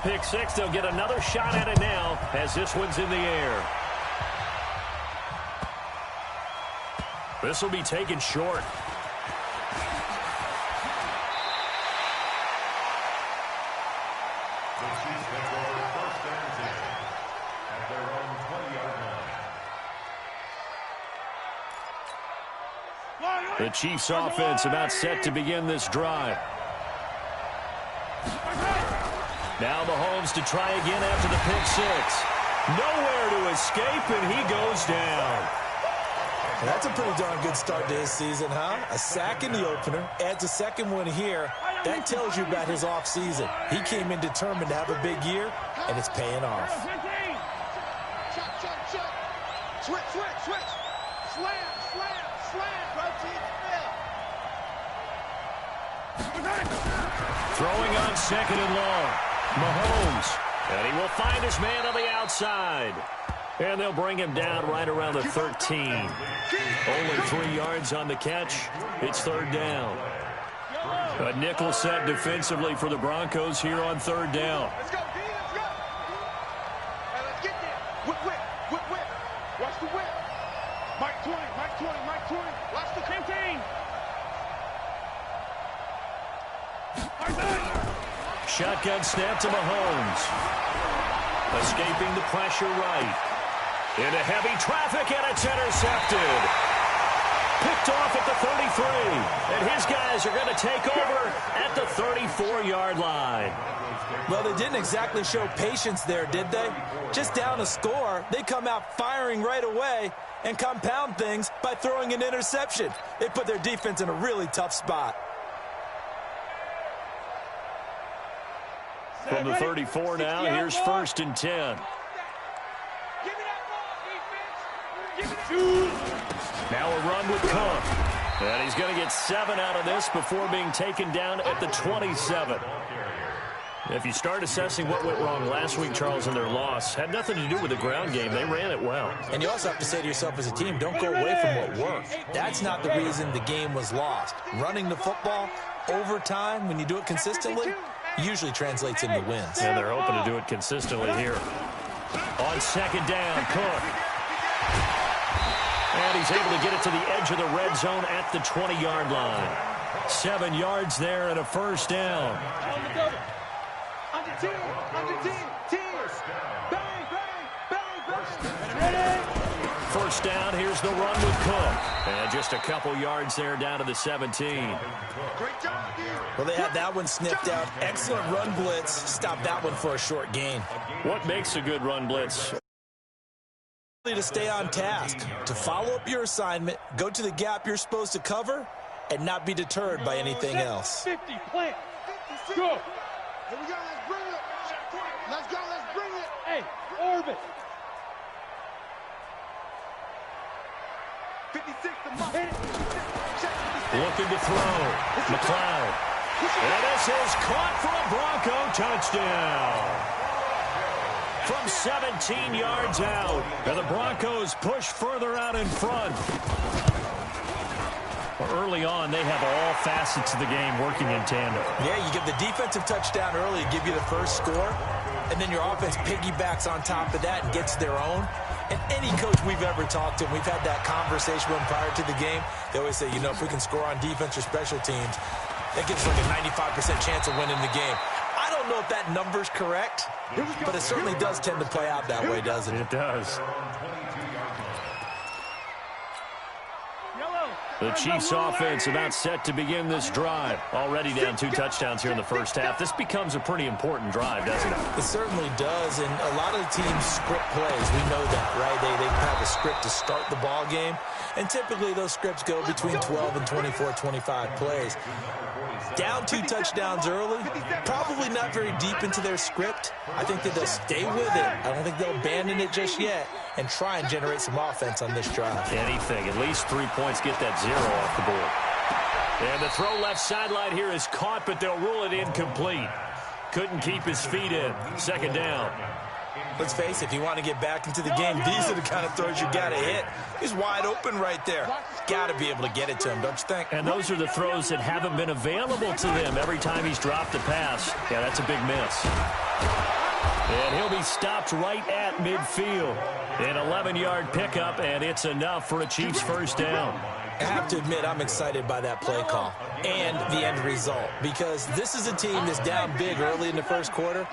pick six. They'll get another shot at it now as this one's in the air. This will be taken short. The Chiefs offense about set to begin this drive. Now Mahomes to try again after the pick six. Nowhere to escape, and he goes down. That's a pretty darn good start to his season, huh? A sack in the opener, adds a second one here. That tells you about his offseason. He came in determined to have a big year, and it's paying off. Switch, switch, switch. Slam, slam, slam. Rotate, Throwing on second and long. Mahomes. And he will find his man on the outside. And they'll bring him down right around the 13. Only 3 yards on the catch. It's third down. A nickel set defensively for the Broncos here on third down. Let's go, D, let's go. Hey, let's get there. Whip, whip, whip, whip. Watch the whip. Mike 20, Mike 20, Mike 20. Watch the 15. Shotgun snap to Mahomes. Escaping the pressure right. Into heavy traffic, and it's intercepted. Picked off at the 33. And his guys are going to take over at the 34-yard line. Well, they didn't exactly show patience there, did they? Just down a score, they come out firing right away and compound things by throwing an interception. They put their defense in a really tough spot. From the 34 now, here's first and 10. Now a run with Cook. And he's going to get 7 out of this before being taken down at the 27. If you start assessing what went wrong last week, Charles, in their loss, had nothing to do with the ground game. They ran it well. And you also have to say to yourself as a team, don't go away from what worked. That's not the reason the game was lost. Running the football over time, when you do it consistently, usually translates into wins. And they're hoping to do it consistently here. On second down, Cook. And he's able to get it to the edge of the red zone at the 20-yard line. 7 yards there and a first down. First down, here's the run with Cook. And just a couple yards there down to the 17. Well, they had that one sniffed out. Excellent run blitz. Stop that one for a short gain. What makes a good run blitz? To stay on task, to follow up your assignment, go to the gap you're supposed to cover, and not be deterred by anything else. 50, plant. Go. Here we go, let's bring it. Let's go, let's bring it. Hey, orbit. 56 to hit it. Looking to throw. McLeod. And this is caught for a Bronco touchdown. From 17 yards out. And the Broncos push further out in front. Early on, they have all facets of the game working in tandem. Yeah, you get the defensive touchdown early to give you the first score, and then your offense piggybacks on top of that and gets their own. And any coach we've ever talked to, and we've had that conversation with them prior to the game, they always say, you know, if we can score on defense or special teams, that gives us like a 95% chance of winning the game. I don't know if that number's correct, but it certainly does tend to play out that way, doesn't it? It does. The Chiefs offense about set to begin this drive. Already down 2 touchdowns here in the first half. This becomes a pretty important drive, doesn't it? It certainly does, and a lot of the teams script plays. We know that, right? They have a script to start the ball game, and typically those scripts go between 12 and 24, 25 plays. Down 2 touchdowns early, probably not very deep into their script. I think that they'll stay with it. I don't think they'll abandon it just yet and try and generate some offense on this drive. Anything, at least 3 points, get that 0 off the board. And the throw left sideline here is caught, but they'll rule it incomplete. Couldn't keep his feet in. Second down. Let's face it, if you want to get back into the game, these are the kind of throws you got to hit. He's wide open right there. Got to be able to get it to him, don't you think? And those are the throws that haven't been available to them every time he's dropped a pass. Yeah, that's a big miss. And he'll be stopped right at midfield. An 11-yard pickup, and it's enough for a Chiefs first down. I have to admit, I'm excited by that play call and the end result, because this is a team that's down big early in the first quarter,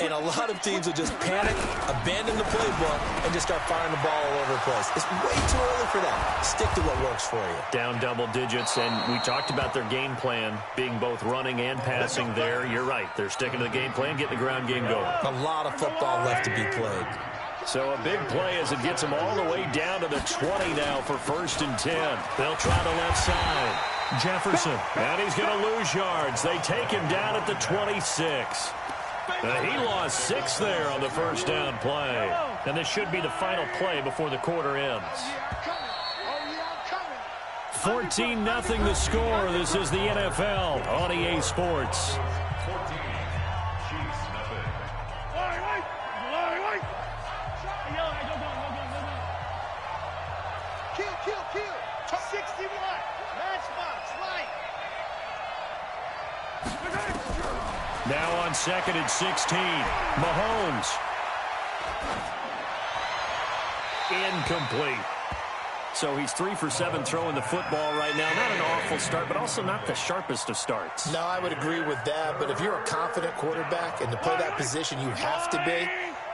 and a lot of teams will just panic, abandon the playbook, and just start firing the ball all over the place. It's way too early for that. Stick to what works for you. Down double digits, and we talked about their game plan being both running and passing there. You're right. They're sticking to the game plan, getting the ground game going. A lot of football left to be played. So a big play as it gets them all the way down to the 20 now for 1st and 10. They'll try the left side. Jefferson, and he's going to lose yards. They take him down at the 26. He lost 6 there on the first down play. And this should be the final play before the quarter ends. 14-0 the score. This is the NFL on EA Sports. Kill. 61. Matchbox. Light. Now on 2nd and 16. Mahomes. Incomplete. So he's 3 for 7 throwing the football right now. Not an awful start, but also not the sharpest of starts. No, I would agree with that. But if you're a confident quarterback and to play that position, you have to be.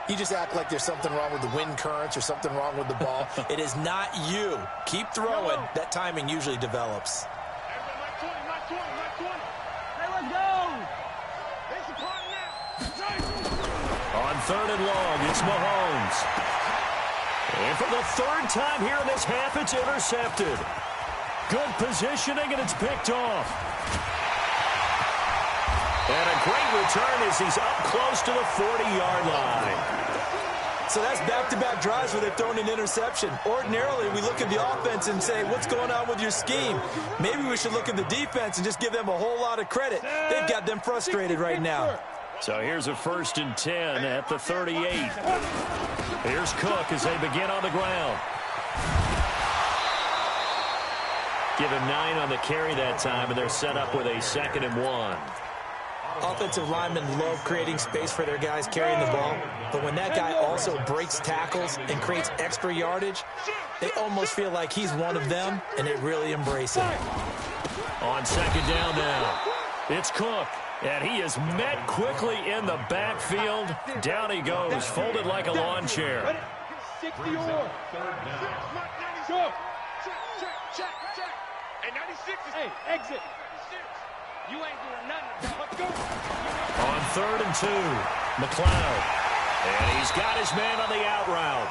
You just act like there's something wrong with the wind currents or something wrong with the ball. It is not you. Keep throwing. That timing usually develops. Hey, let's go. It's a party now. On 3rd and long, it's Mahomes. And for the 3rd time here in this half, it's intercepted. Good positioning, and it's picked off. And a great return as he's up close to the 40-yard line. So that's back-to-back drives where they're throwing an interception. Ordinarily, we look at the offense and say, what's going on with your scheme? Maybe we should look at the defense and just give them a whole lot of credit. They've got them frustrated right now. So here's a 1st and 10 at the 38. Here's Cook as they begin on the ground. Give him 9 on the carry that time, and they're set up with a 2nd and 1. Offensive linemen love creating space for their guys carrying the ball, but when that guy also breaks tackles and creates extra yardage, they almost feel like he's one of them, and they really embrace it. On 2nd down now, it's Cook, and he is met quickly in the backfield. Down he goes, folded like a lawn chair. 60 or. Go. Check. Hey, 96 is... Hey, exit. You ain't doing nothing. Let's go. On 3rd and 2, McLeod. And he's got his man on the out route.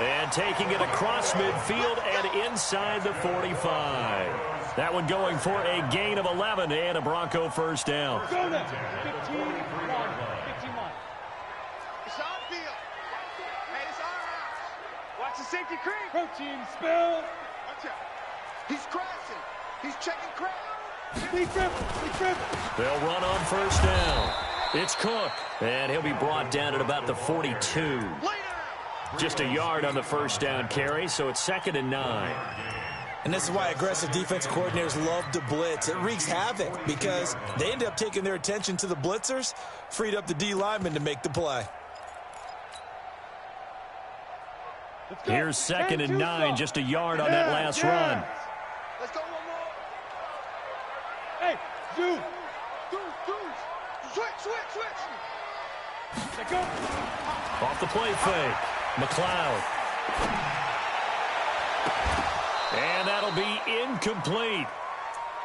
And taking it across midfield and inside the 45. That one going for a gain of 11 and a Bronco first down. Go now. 15-1. 15-1. It's our field. Hey, it's our house. Watch the safety creep. Protein spill. Watch out. He's crashing. He's checking crash. They'll run on first down. It's Cook, and he'll be brought down at about the 42. Just a yard on the first down carry, so it's 2nd and 9. And this is why aggressive defensive coordinators love to blitz. It wreaks havoc because they end up taking their attention to the blitzers, freed up the D lineman to make the play. Here's 2nd and 9, just a yard on that last run. Let's go one more. Hey, do. Switch. Let go. Off the play fake. McLeod. And that'll be incomplete.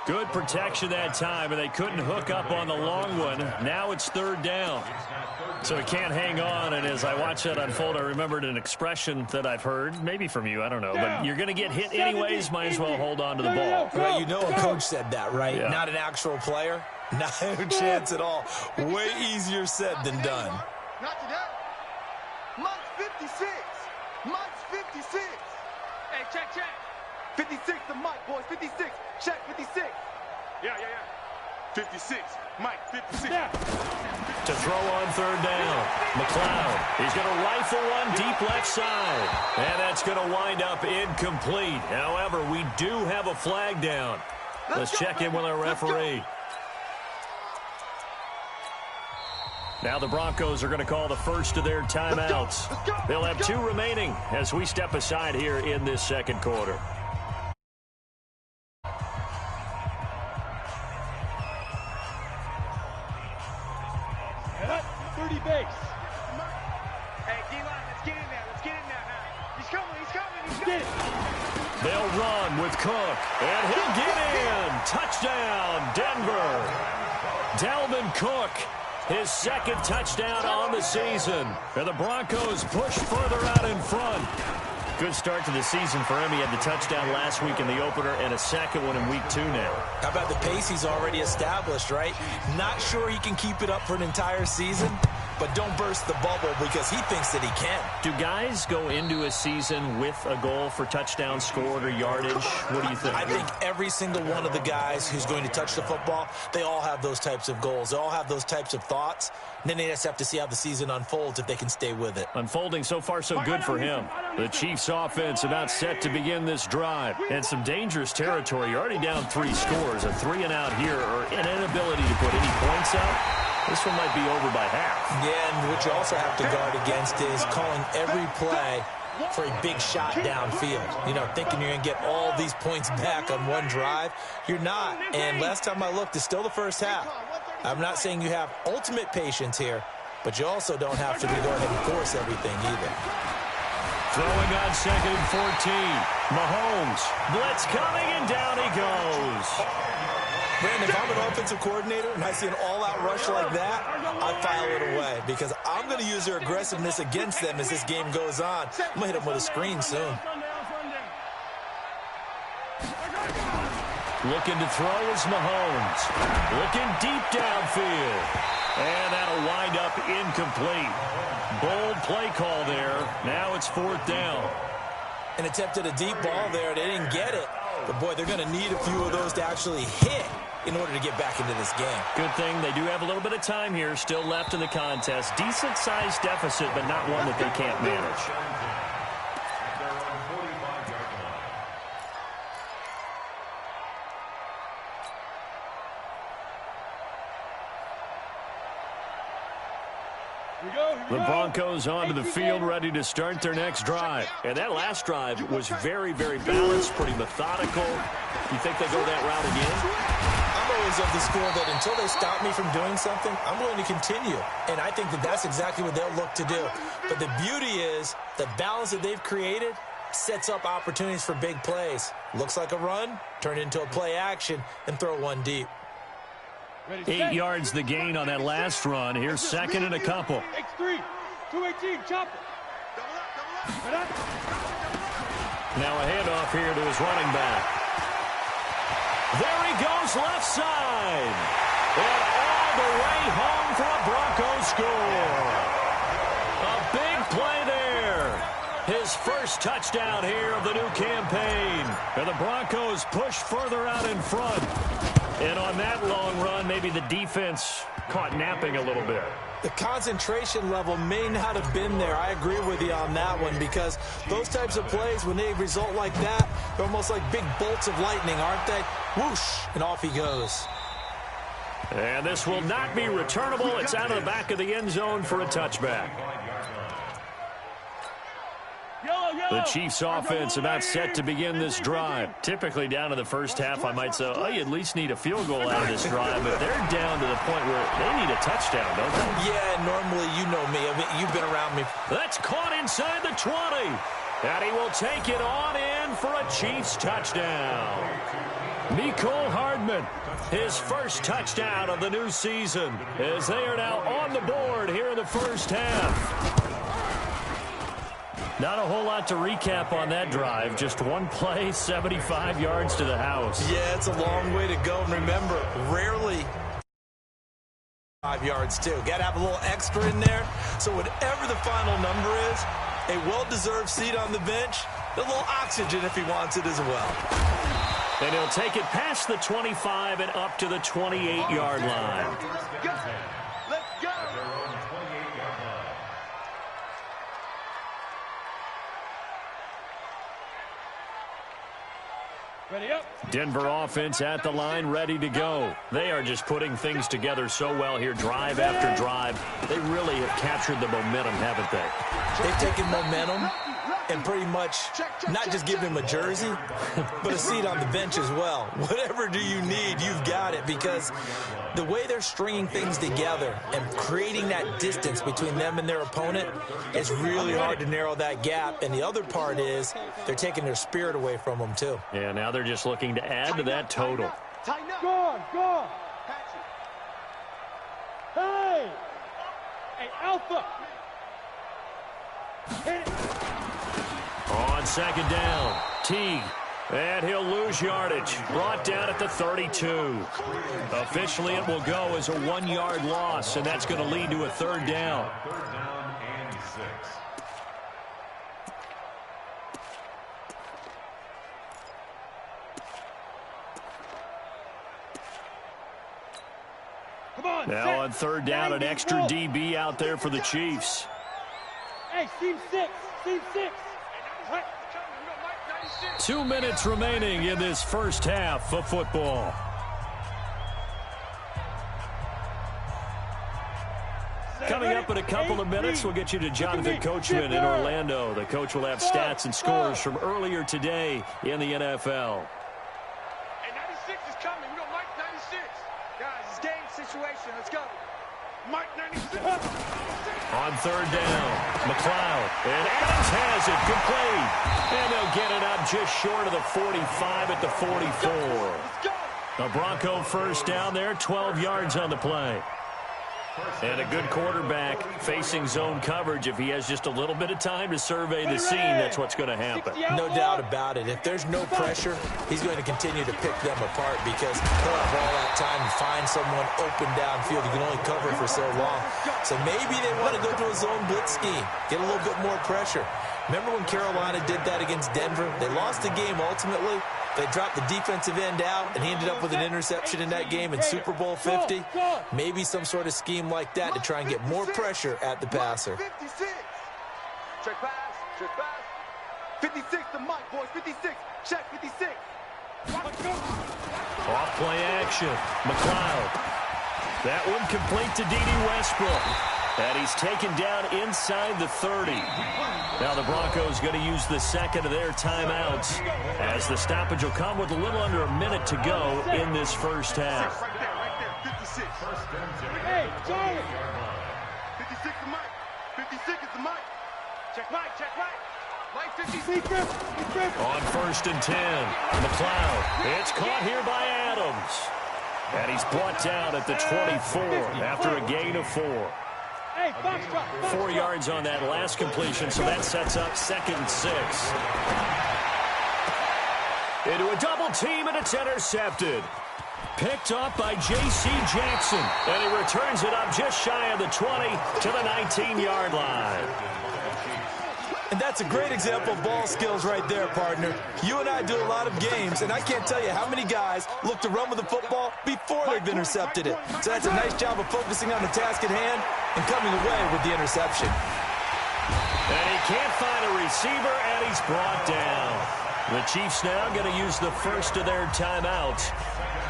Good protection that time, and they couldn't hook up on the long one. Now it's 3rd down. So he can't hang on, and as I watch that unfold, I remembered an expression that I've heard, maybe from you, I don't know, but you're going to get hit anyways, might as well hold on to the ball. Well, you know a coach said that, right? Yeah. Not an actual player. Not a chance at all. Way easier said than done. Not today. Mike's 56. Mike's 56. Hey, check. 56 to Mike, boys. 56. Check, 56. Yeah. 56. Mike, 56. Yeah. To throw on 3rd down. McLeod. He's going to rifle one deep left side. And that's going to wind up incomplete. However, we do have a flag down. Let's check in with our referee. Now the Broncos are going to call the first of their timeouts. They'll have 2 remaining as we step aside here in this second quarter. They'll run with Cook, and he'll get in. Touchdown, Denver. Dalvin Cook, his second touchdown on the season. And the Broncos push further out in front. Good start to the season for him. He had the touchdown last week in the opener and a second one in week 2 now. How about the pace he's already established, right? Not sure he can keep it up for an entire season, but don't burst the bubble because he thinks that he can. Do guys go into a season with a goal for touchdown scored or yardage? What do you think? I think every single one of the guys who's going to touch the football, they all have those types of goals. They all have those types of thoughts. And then they just have to see how the season unfolds if they can stay with it. Unfolding so far so good for him. The Chiefs offense about set to begin this drive. And some dangerous territory. You're already down 3 scores. A 3-and-out here or an inability to put any points up. This one might be over by half. Yeah, and what you also have to guard against is calling every play for a big shot downfield. You know, thinking you're going to get all these points back on one drive. You're not. And last time I looked, it's still the first half. I'm not saying you have ultimate patience here, but you also don't have to go ahead and force everything either. Throwing on 2nd and 14. Mahomes. Blitz coming, and down he goes. Brandon, if I'm an offensive coordinator and I see an all-out rush like that, I file it away because I'm going to use their aggressiveness against them as this game goes on. I'm going to hit them with a screen soon. Looking to throw is Mahomes. Looking deep downfield. And that'll wind up incomplete. Bold play call there. Now it's 4th down. An attempt at a deep ball there. They didn't get it. But, boy, they're going to need a few of those to actually hit in order to get back into this game. Good thing they do have a little bit of time here still left in the contest. Decent-sized deficit, but not one that they can't manage. The Broncos onto the field, ready to start their next drive. And that last drive was very, very balanced, pretty methodical. You think they go that route again? I'm always of the school that until they stop me from doing something, I'm willing to continue. And I think that that's exactly what they'll look to do. But the beauty is the balance that they've created sets up opportunities for big plays. Looks like a run, turn it into a play action, and throw one deep. 8 yards the gain on that last run. Here's 2nd and a couple. X3, 218, chop it. Now a handoff here to his running back. There he goes left side. And all the way home for a Broncos score. A big play there. His first touchdown here of the new campaign. And the Broncos push further out in front. And on that long run, maybe the defense caught napping a little bit. The concentration level may not have been there. I agree with you on that one because those types of plays, when they result like that, they're almost like big bolts of lightning, aren't they? Whoosh, and off he goes. And this will not be returnable. It's out of the back of the end zone for a touchback. The Chiefs offense about set to begin this drive. Typically down to the first half, I might say, oh, you at least need a field goal out of this drive. But they're down to the point where they need a touchdown, don't they? Yeah, normally you know me. I mean, you've been around me. That's caught inside the 20. And he will take it on in for a Chiefs touchdown. Mecole Hardman, his first touchdown of the new season, as they are now on the board here in the first half. Not a whole lot to recap on that drive. Just one play, 75 yards to the house. Yeah, it's a long way to go. And remember, rarely 5 yards, too. Got to have a little extra in there. So whatever the final number is, a well-deserved seat on the bench, a little oxygen if he wants it as well. And he'll take it past the 25 and up to the 28-yard line. Let's go. Ready up. Denver offense at the line, ready to go. They are just putting things together so well here, drive after drive. They really have captured the momentum, haven't they? They've taken momentum and pretty much not just give him a jersey, but a seat on the bench as well. Whatever do you need, you've got it, because the way they're stringing things together and creating that distance between them and their opponent, it's really hard to narrow that gap. And the other part is they're taking their spirit away from them, too. Yeah, now they're just looking to add to that total. Go on, go on. Hey! Hey, Alpha! Hit it! On second down, Teague, and he'll lose yardage. Brought down at the 32. Officially, it will go as a 1-yard loss, and that's going to lead to a third down. Third down and 6. Come on, Now set. on third down, an extra DB out there for the Chiefs. Hey, team 6. Team 6. 2 minutes remaining in this first half of football. Coming up in a couple of minutes, we'll get you to Jonathan Coachman in Orlando. The coach will have stats and scores from earlier today in the NFL. Hey, 96 is coming. We don't Mike 96. Guys, it's game situation. Let's go. Mike 96. On third down, McLeod, and Adams has it, complete. And they'll get it up just short of the 45 at the 44. A Bronco first down there, 12 yards on the play. And a good quarterback facing zone coverage. If he has just a little bit of time to survey the scene, that's what's going to happen. No doubt about it. If there's no pressure, he's going to continue to pick them apart because he'll have all that time to find someone open downfield. He can only cover for so long. So maybe they want to go to a zone blitz scheme, get a little bit more pressure. Remember when Carolina did that against Denver? They lost the game ultimately. They dropped the defensive end out, and he ended up with an interception in that game in Super Bowl 50. Maybe some sort of scheme like that to try and get more pressure at the passer. 56. Check pass. Check pass. 56 to Mike, boys. 56. Check 56. Off play action. McLeod. That one complete to D.D. Westbrook. And he's taken down inside the 30. Now the Broncos going to use the second of their timeouts as the stoppage will come with a little under a minute to go in this first half. Right there. 56. Hey, Charlie. 56 to Mike. 56 is to Mike. Check Mike. Check Mike. Mike 56. Secret. On first and 10, McLeod. It's caught here by Adams. And he's brought down at the 24 after a gain of 4. Hey, Foxtrot. 4 yards on that last completion, so that sets up 2nd and 6. Into a double team, and it's intercepted. Picked off by J.C. Jackson, and he returns it up just shy of the 20 to the 19-yard line. And that's a great example of ball skills right there, partner. You and I do a lot of games, and I can't tell you how many guys look to run with the football before they've intercepted it. So that's a nice job of focusing on the task at hand and coming away with the interception. And he can't find a receiver, and he's brought down. The Chiefs now going to use the first of their timeouts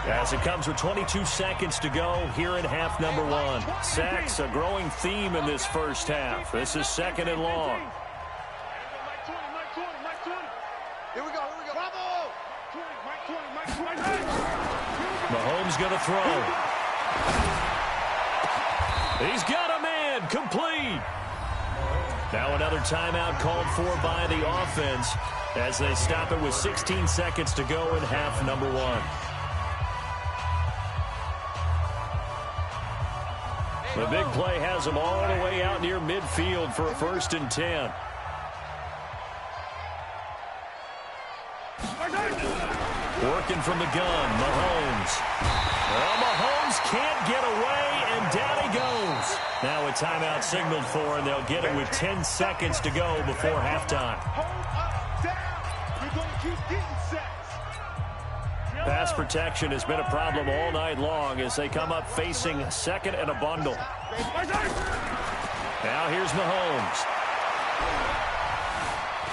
as it comes with 22 seconds to go here in half number 1. Sacks, a growing theme in this first half. This is 2nd and long. Here we go. Bravo! Mahomes going to throw. He's got a man, complete. Now another timeout called for by the offense as they stop it with 16 seconds to go in half number 1. The big play has them all the way out near midfield for a 1st and 10. Working from the gun, Mahomes. Well, Mahomes can't get away, and down he goes. Now a timeout signaled for, and they'll get it with 10 seconds to go before halftime. You're going to keep getting sacks. Pass protection has been a problem all night long as they come up facing 2nd and a bundle. Now here's Mahomes.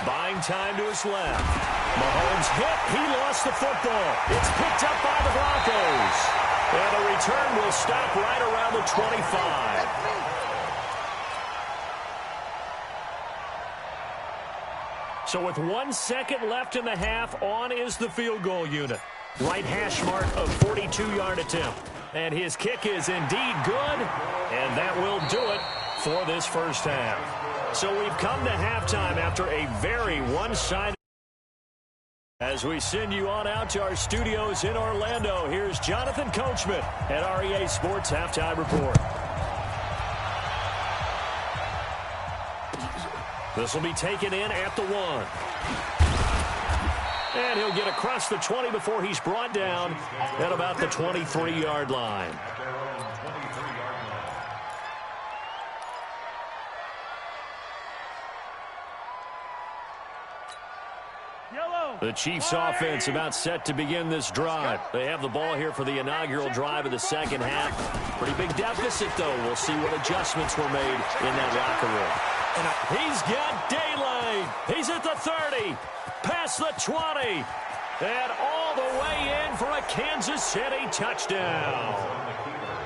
Buying time to his left. Mahomes hit. He lost the football. It's picked up by the Broncos. And the return will stop right around the 25. So with 1 second left in the half, on is the field goal unit. Right hash mark of 42-yard attempt. And his kick is indeed good, and that will do it for this first half. So we've come to halftime after a very one-sided. As we send you on out to our studios in Orlando, here's Jonathan Coachman at REA Sports Halftime Report. This will be taken in at the 1. And he'll get across the 20 before he's brought down at about the 23-yard line. The Chiefs offense about set to begin this drive. They have the ball here for the inaugural drive of the second half. Pretty big deficit, though. We'll see what adjustments were made in that locker room. And he's got daylight. He's at the 30, past the 20, and all the way in for a Kansas City touchdown.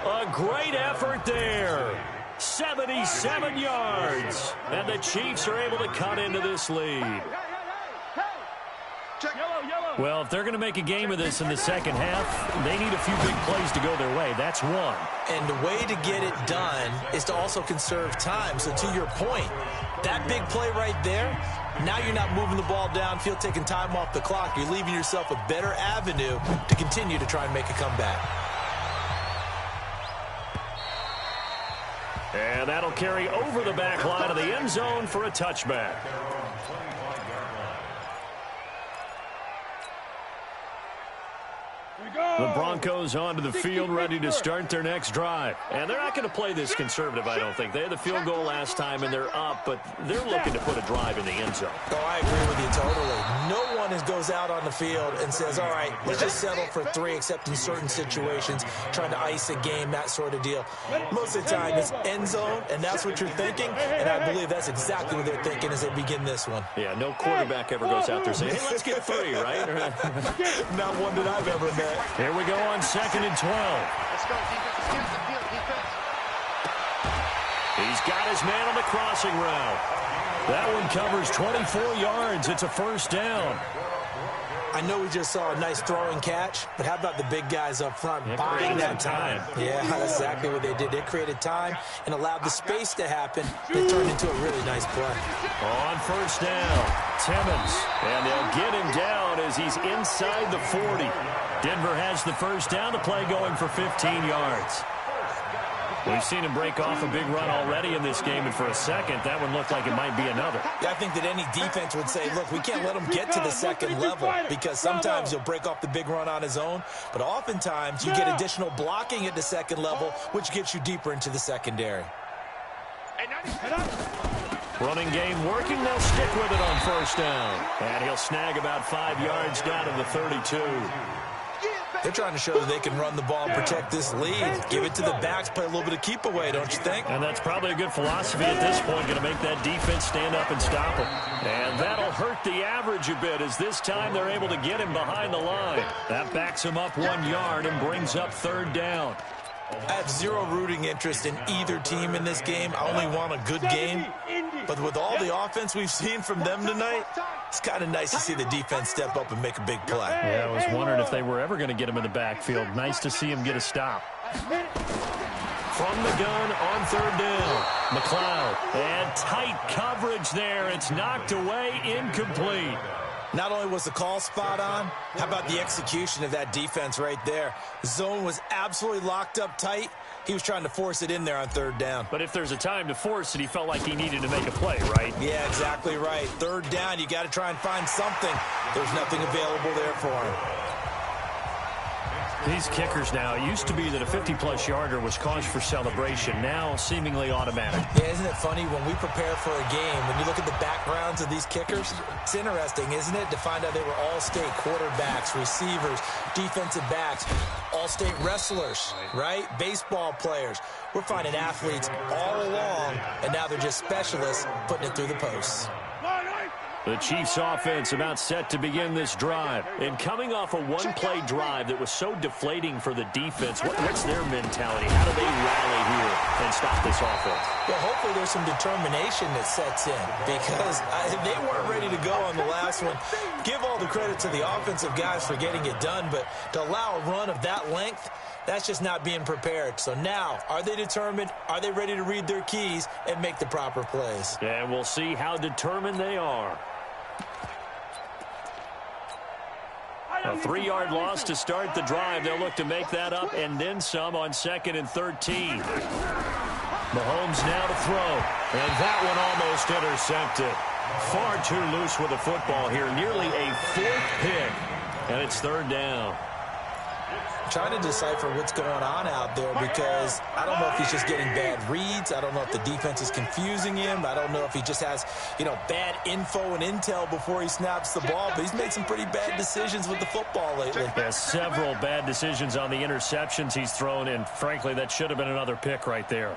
A great effort there. 77 yards. And the Chiefs are able to cut into this lead. Well, if they're going to make a game of this in the second half, they need a few big plays to go their way. That's one. And the way to get it done is to also conserve time. So to your point, that big play right there, now you're not moving the ball downfield, taking time off the clock. You're leaving yourself a better avenue to continue to try and make a comeback. And that'll carry over the back line of the end zone for a touchback. The Broncos onto the field, ready to start their next drive. And they're not going to play this conservative, I don't think. They had the field goal last time, and they're up, but they're looking to put a drive in the end zone. Oh, I agree with you totally. No one goes out on the field and says, all right, let's just settle for 3, except in certain situations, trying to ice a game, that sort of deal. Most of the time, it's end zone, and that's what you're thinking, and I believe that's exactly what they're thinking as they begin this one. Yeah, no quarterback ever goes out there saying, hey, let's get 3, right? Not one that I've ever met. Here we go on 2nd and 12. Let's go, defense. Steals the field, defense. He's got his man on the crossing route. That one covers 24 yards. It's a first down. I know we just saw a nice throwing catch, but how about the big guys up front buying that time? Yeah, that's exactly what they did. They created time and allowed the space to happen. They turned into a really nice play. On first down, Timmons. And they'll get him down as he's inside the 40. Denver has the first down. The play going for 15 yards. We've seen him break off a big run already in this game, and for a second, that one looked like it might be another. Yeah, I think that any defense would say, look, we can't let him get to the second level, because sometimes he'll break off the big run on his own, but oftentimes you get additional blocking at the second level, which gets you deeper into the secondary. Running game working. They'll stick with it on first down. And he'll snag about 5 yards down to the 32. They're trying to show that they can run the ball and protect this lead. Give it to the backs, play a little bit of keep away, don't you think? And that's probably a good philosophy at this point, going to make that defense stand up and stop him. And that'll hurt the average a bit, as this time they're able to get him behind the line. That backs him up 1 yard and brings up third down. I have zero rooting interest in either team in this game. I only want a good game. But with all the offense we've seen from them tonight, it's kind of nice to see the defense step up and make a big play. Yeah, I was wondering if they were ever going to get him in the backfield. Nice to see him get a stop. From the gun on third down, McLeod. And tight coverage there. It's knocked away, incomplete. Not only was the call spot on, how about the execution of that defense right there? The zone was absolutely locked up tight. He was trying to force it in there on third down. But if there's a time to force it, he felt like he needed to make a play, right? Yeah, exactly right. Third down, you got to try and find something. There's nothing available there for him. These kickers now, it used to be that a 50-plus yarder was cause for celebration. Now, seemingly automatic. Yeah, isn't it funny when we prepare for a game, when you look at the backgrounds of these kickers, it's interesting, isn't it, to find out they were all-state quarterbacks, receivers, defensive backs, all-state wrestlers, right? Baseball players. We're finding athletes all along, and now they're just specialists putting it through the posts. The Chiefs offense about set to begin this drive. And coming off a one-play drive that was so deflating for the defense, what's their mentality? How do they rally here and stop this offense? Well, hopefully there's some determination that sets in because they weren't ready to go on the last one. Give all the credit to the offensive guys for getting it done, but to allow a run of that length, that's just not being prepared. So now, are they determined? Are they ready to read their keys and make the proper plays? And we'll see how determined they are. A 3-yard loss to start the drive. They'll look to make that up and then some on 2nd and 13. Mahomes now to throw. And that one almost intercepted. Far too loose with the football here. Nearly a 4th pick. And it's 3rd down. Trying to decipher what's going on out there because I don't know if he's just getting bad reads. I don't know if the defense is confusing him. I don't know if he just has, bad info and intel before he snaps the ball. But he's made some pretty bad decisions with the football lately. Has several bad decisions on the interceptions he's thrown, and frankly, that should have been another pick right there.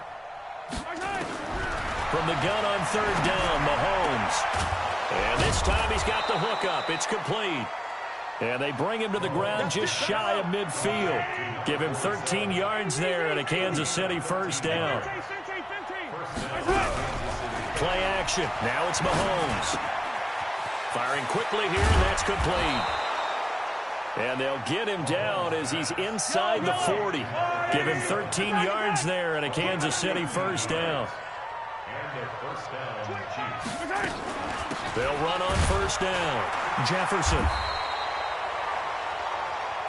From the gun on 3rd down, Mahomes. And this time he's got the hook up. It's complete. And they bring him to the ground just shy of midfield. Give him 13 yards there and a Kansas City 1st down. Play action. Now it's Mahomes. Firing quickly here, and that's complete. And they'll get him down as he's inside the 40. Give him 13 yards there and a Kansas City 1st down. They'll run on 1st down. Jefferson.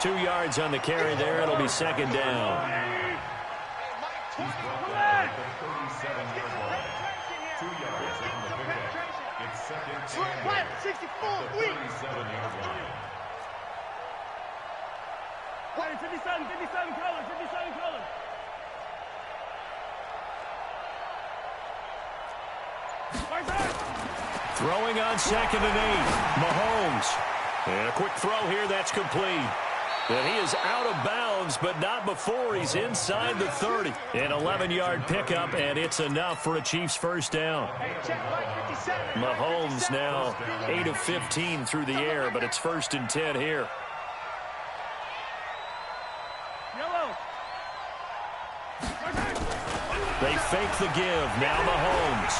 2 yards on the carry there. It'll be 2nd down. Throwing on 2nd and 8. Mahomes. And a quick throw here. That's complete. And he is out of bounds, but not before he's inside the 30. An 11-yard pickup, and it's enough for a Chiefs 1st down. Mahomes now 8 of 15 through the air, but it's 1st and 10 here. They fake the give. Now Mahomes.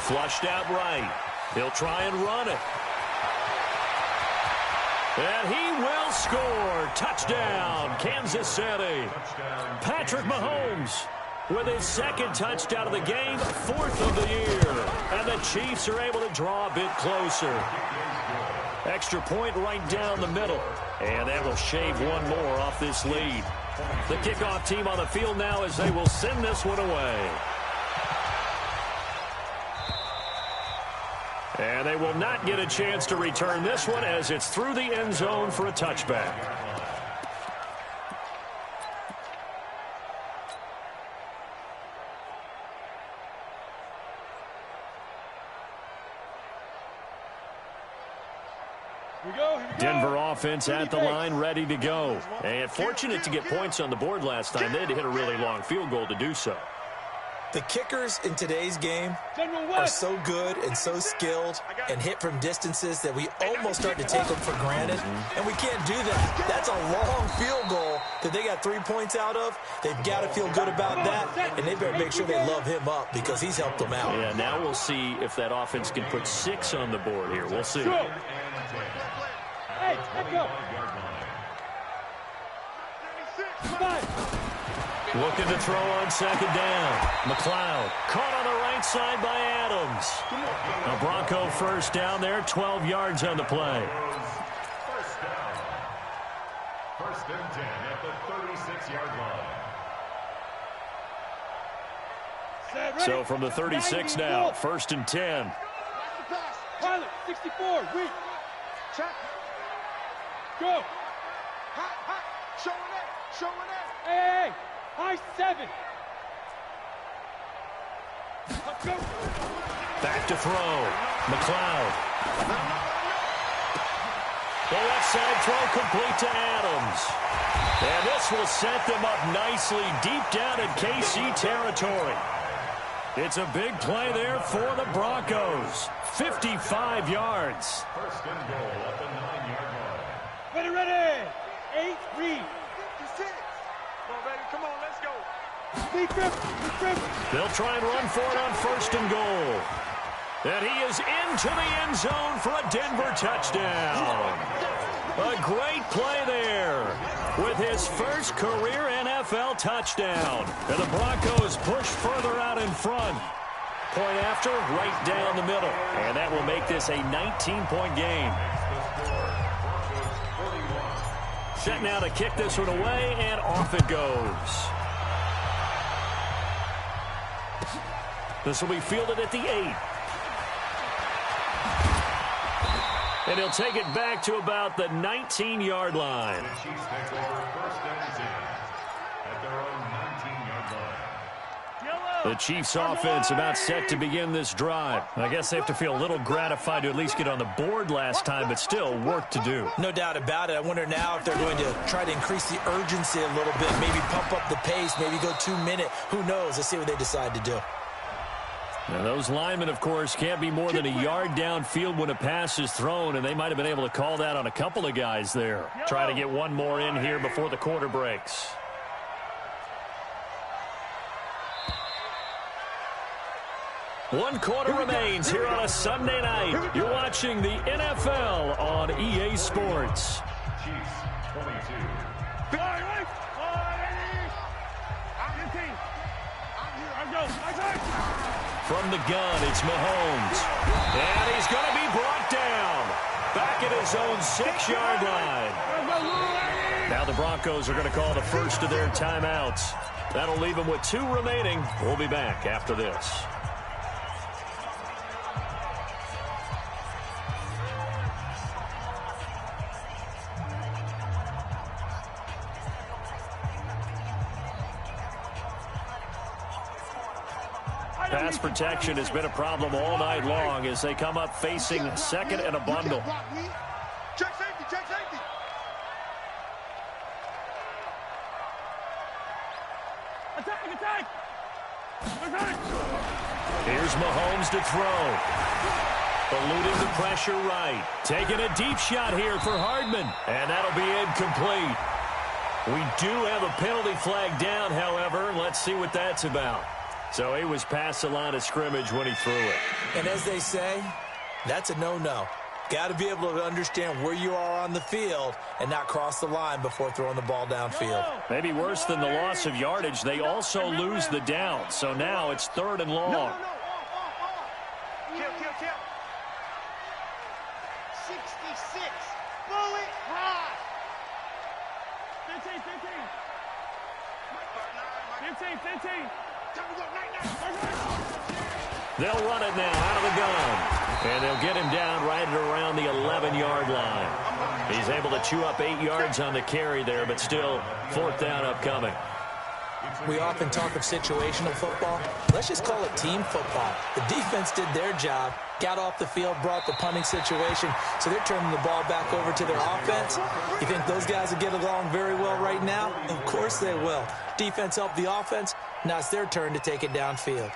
Flushed out right. He'll try and run it. And he will score. Touchdown, Kansas City. Patrick Mahomes with his 2nd touchdown of the game, 4th of the year. And the Chiefs are able to draw a bit closer. Extra point right down the middle. And that will shave one more off this lead. The kickoff team on the field now as they will send this one away. And they will not get a chance to return this one as it's through the end zone for a touchback. Denver offense at the line, ready to go. And fortunate to get points on the board last time. They had to hit a really long field goal to do so. The kickers in today's game are so good and so skilled and hit from distances that we almost start to take them for granted, and we can't do that. That's a long field goal that they got 3 points out of. They've got to feel good about that, and they better make sure they love him up because he's helped them out. Yeah, now we'll see if that offense can put 6 on the board here. We'll see. Hey, let's go. Looking to throw on 2nd down. McLeod caught on the right side by Adams. A Bronco 1st down there, 12 yards on the play. 1st and 10 at the 36-yard line. So from the 36 now, 1st and 10. Pilot, 64, weak. Check. Go. Hot, hot. Showing that. Showing that. Hey. High 7. Let's go. Back to throw. McLeod. The left side throw complete to Adams. And this will set them up nicely deep down in KC territory. It's a big play there for the Broncos. 55 yards. First and goal at the 9-yard line. Ready. 8, read. 56. Come on, baby. Come on, let's go. They'll try and run for it on first and goal. And he is into the end zone for a Denver touchdown. A great play there with his first career NFL touchdown. And the Broncos push further out in front. Point after, right down the middle. And that will make this a 19-point game. Set now to kick this one away, and off it goes. This will be fielded at the 8. And he'll take it back to about the 19-yard line. The Chiefs take over first and 10 at their own 19-yard line. The Chiefs offense about set to begin this drive. I guess they have to feel a little gratified to at least get on the board last time, but still work to do. No doubt about it. I wonder now if they're going to try to increase the urgency a little bit, maybe pump up the pace, maybe go 2-minute. Who knows? Let's see what they decide to do. Now those linemen, of course, can't be more than a yard downfield when a pass is thrown, and they might have been able to call that on a couple of guys there. Try to get one more in here before the quarter breaks. One quarter remains here on a Sunday night. You're watching the NFL on EA Sports. Chiefs 22. From the gun, it's Mahomes. And he's going to be brought down. Back at his own 6-yard line. Now the Broncos are going to call the first of their timeouts. That'll leave them with 2 remaining. We'll be back after this. Pass protection has been a problem all night long as they come up facing second and a bundle. Check safety, check safety. Attack. Here's Mahomes to throw. Eluding the pressure right. Taking a deep shot here for Hardman. And that'll be incomplete. We do have a penalty flag down, however. Let's see what that's about. So he was past the line of scrimmage when he threw it. And as they say, that's a no-no. Got to be able to understand where you are on the field and not cross the line before throwing the ball downfield. Maybe worse than the loss of yardage, they also lose the down. So now it's 3rd and long. Kill. 66. Bullet ride. 15. They'll run it now out of the gun. And they'll get him down right at around the 11-yard line. He's able to chew up 8 yards on the carry there, but still 4th down upcoming. We often talk of situational football. Let's just call it team football. The defense did their job, got off the field, brought the punting situation, so they're turning the ball back over to their offense. You think those guys will get along very well right now? Of course they will. Defense helped the offense. Now it's their turn to take it downfield.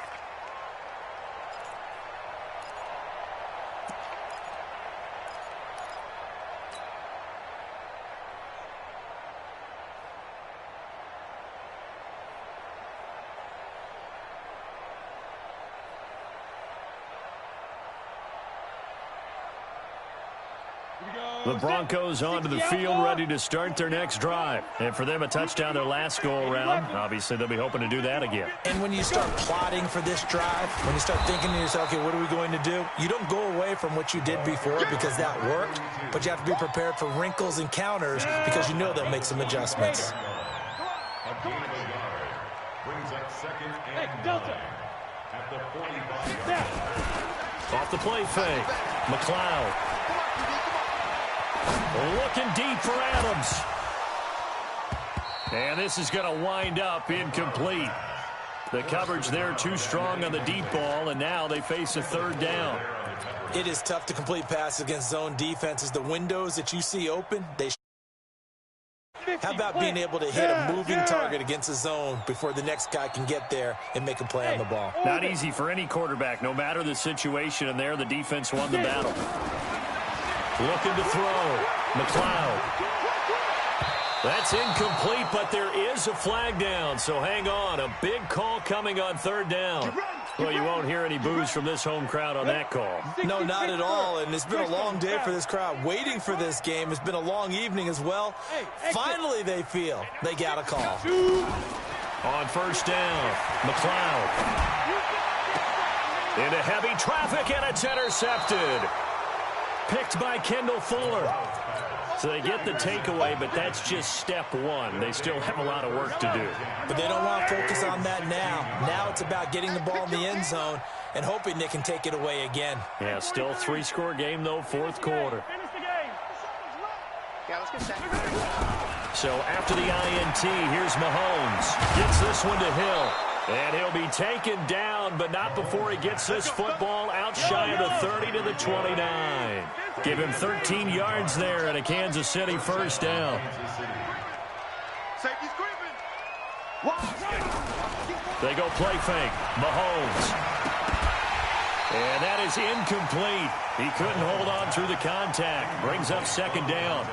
The Broncos onto the field, ready to start their next drive. And for them, a touchdown their last go-around. Obviously, they'll be hoping to do that again. And when you start plotting for this drive, when you start thinking to yourself, okay, what are we going to do? You don't go away from what you did before because that worked, but you have to be prepared for wrinkles and counters because you know they'll make some adjustments. A gain of a yard brings up 2nd and 9 at the 45-yard line. Off the play fake, McLeod. Looking deep for Adams. And this is going to wind up incomplete. The coverage there too strong on the deep ball, and now they face a 3rd down. It is tough to complete passes against zone defenses. The windows that you see open, they How about being able to hit a moving target against the zone before the next guy can get there and make a play on the ball? Not easy for any quarterback, no matter the situation, and there the defense won the battle. Looking to throw. McLeod. That's incomplete, but there is a flag down, so hang on. A big call coming on third down. Well, you won't hear any boos from this home crowd on that call. No, not at all, and it's been a long day for this crowd. Waiting for this game. It's been a long evening as well. Finally, they feel they got a call. On first down, McLeod. Into heavy traffic, and it's intercepted. Picked by Kendall Fuller. So they get the takeaway, but that's just step one. They still have a lot of work to do. But they don't want to focus on that now. Now it's about getting the ball in the end zone and hoping they can take it away again. Yeah, still three-score game, though, fourth quarter. So after the INT, here's Mahomes. Gets this one to Hill. And he'll be taken down, but not before he gets this football out shy of the 30 to the 29. Give him 13 yards there and a Kansas City first down. Safety screaming. They go play fake. Mahomes. And that is incomplete. He couldn't hold on through the contact. Brings up second down.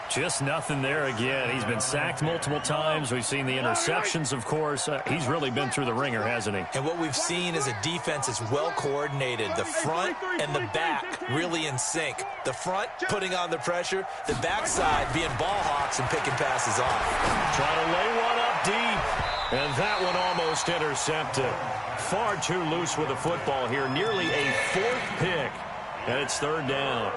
Just nothing there again. He's been sacked multiple times. We've seen the interceptions, of course. He's really been through the ringer, hasn't he? And what we've seen is a defense that's well coordinated. The front and the back really in sync. The front putting on the pressure. The backside being ball hawks and picking passes off. Trying to lay one up deep. And that one almost intercepted. Far too loose with the football here. Nearly a fourth pick. And it's third down.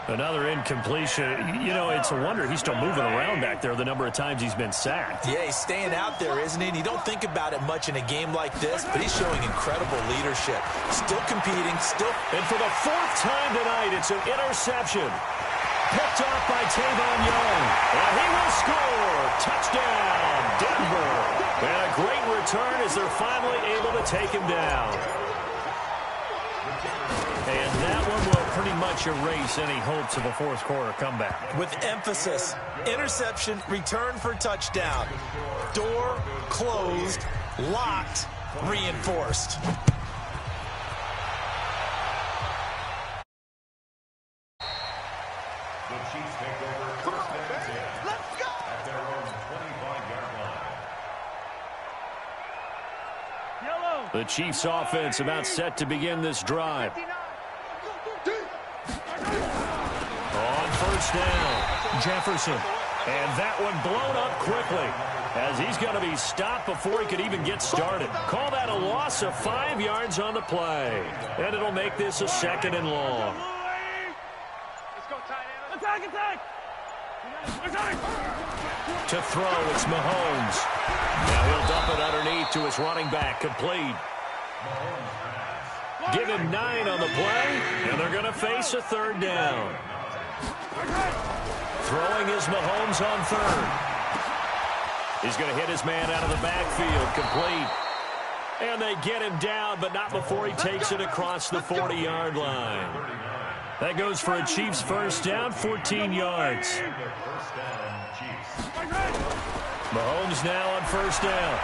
Another incompletion. You know, it's a wonder he's still moving around back there the number of times he's been sacked. Yeah, he's staying out there, isn't he? And you don't think about it much in a game like this, but he's showing incredible leadership. Still competing, still. And for the fourth time tonight, it's an interception. Picked off by Tavon Young. And he will score. Touchdown, Denver. And a great return as they're finally able to take him down. And that one will pretty much erase any hopes of a fourth quarter comeback. With emphasis, interception, return for touchdown. Door closed, locked, reinforced. The Chiefs take over first and 10 at their own 25-yard line. The Chiefs offense about set to begin this drive. On first down, Jefferson. And that one blown up quickly as he's going to be stopped before he could even get started. Call that a loss of 5 yards on the play. And it'll make this a second and long. Let's go, tight end. Attack! To throw, it's Mahomes. Now he'll dump it underneath to his running back, complete. Give him 9 on the play, and they're going to face a third down. Throwing is Mahomes on third. He's going to hit his man out of the backfield, complete. And they get him down, but not before he takes it across the 40-yard line. That goes for a Chiefs first down, 14 yards. Mahomes now on first down.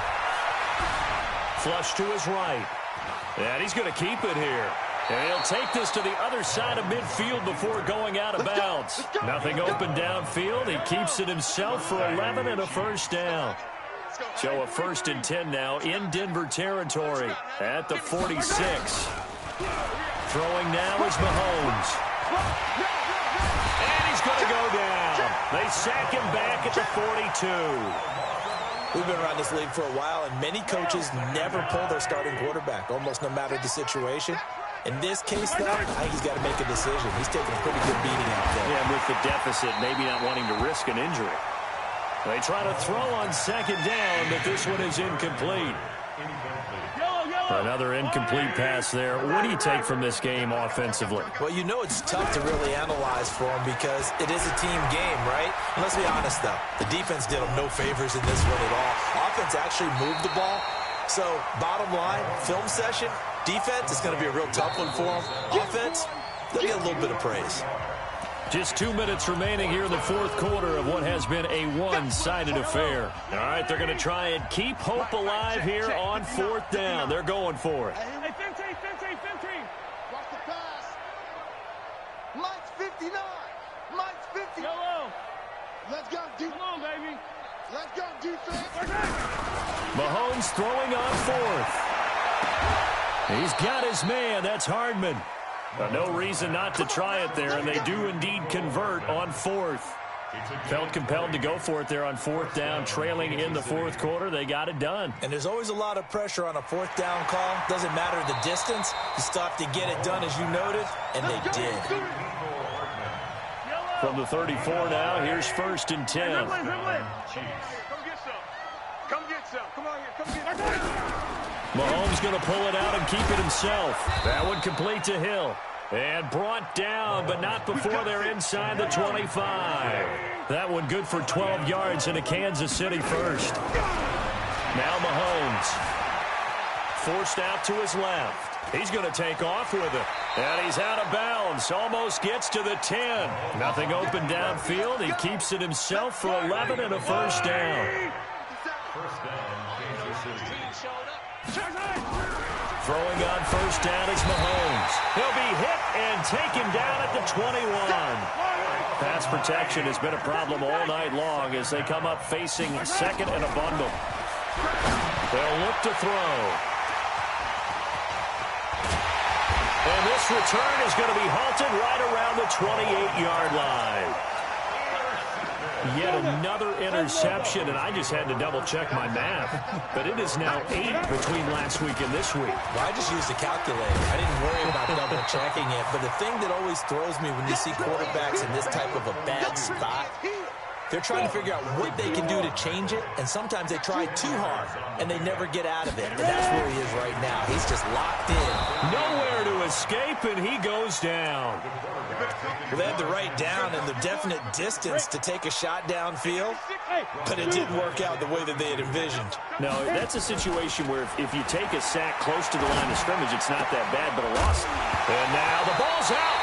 Flush to his right. And he's going to keep it here. And he'll take this to the other side of midfield before going out of bounds. Nothing open downfield. He keeps it himself for 11 and a first down. So a first and 10 now in Denver territory at the 46. Throwing now is Mahomes. And he's going to go down. They sack him back at the 42. We've been around this league for a while, and many coaches never pull their starting quarterback, almost no matter the situation. In this case, though, I think he's got to make a decision. He's taking a pretty good beating out there. Yeah, with the deficit, maybe not wanting to risk an injury. They try to throw on second down, but this one is incomplete. Another incomplete pass there. What do you take from this game offensively? Well, you know it's tough to really analyze for him because it is a team game, right? And let's be honest, though. The defense did him no favors in this one at all. Offense actually moved the ball. So, bottom line, film session, defense is going to be a real tough one for them. Offense, they'll get a little bit of praise. Just 2 minutes remaining here in the fourth quarter of what has been a one-sided affair. All right, they're going to try and keep hope alive here on fourth down. They're going for it. Hey, 15. Watch the pass. Mike's 59. Mike's 50. Yellow. Let's go, defense. Come on, baby. Let's go, defense. Mahomes throwing on fourth. He's got his man. That's Hardman. No reason not to try it there, and they do indeed convert on fourth. Felt compelled to go for it there on fourth down, trailing in the fourth quarter. They got it done. And there's always a lot of pressure on a fourth down call. Doesn't matter the distance. You still have to get it done, as you noted, and they did. From the 34 now, here's first and 10. Come get some. Come get some. Come on here. Come get some. Mahomes going to pull it out and keep it himself. That one complete to Hill. And brought down, but not before they're inside the 25. That one good for 12 yards into Kansas City first. Now Mahomes. Forced out to his left. He's going to take off with it. And he's out of bounds. Almost gets to the 10. Nothing open downfield. He keeps it himself for 11 and a first down. First down, Kansas City. Throwing on first down is Mahomes. He'll be hit and taken down at the 21. Pass protection has been a problem all night long as they come up facing second and a bundle. They'll look to throw. And this return is going to be halted right around the 28-yard line. Yet another interception, and I just had to double-check my math. But it is now 8 between last week and this week. Well, I just used a calculator. I didn't worry about double-checking it. But the thing that always throws me when you see quarterbacks in this type of a bad spot, they're trying to figure out what they can do to change it, and sometimes they try too hard, and they never get out of it. And that's where he is right now. He's just locked in. Nowhere to escape, and he goes down. Well, they had the right down and the definite distance to take a shot downfield, but it didn't work out the way that they had envisioned. No, that's a situation where if you take a sack close to the line of scrimmage, it's not that bad, but a loss. And now the ball's out.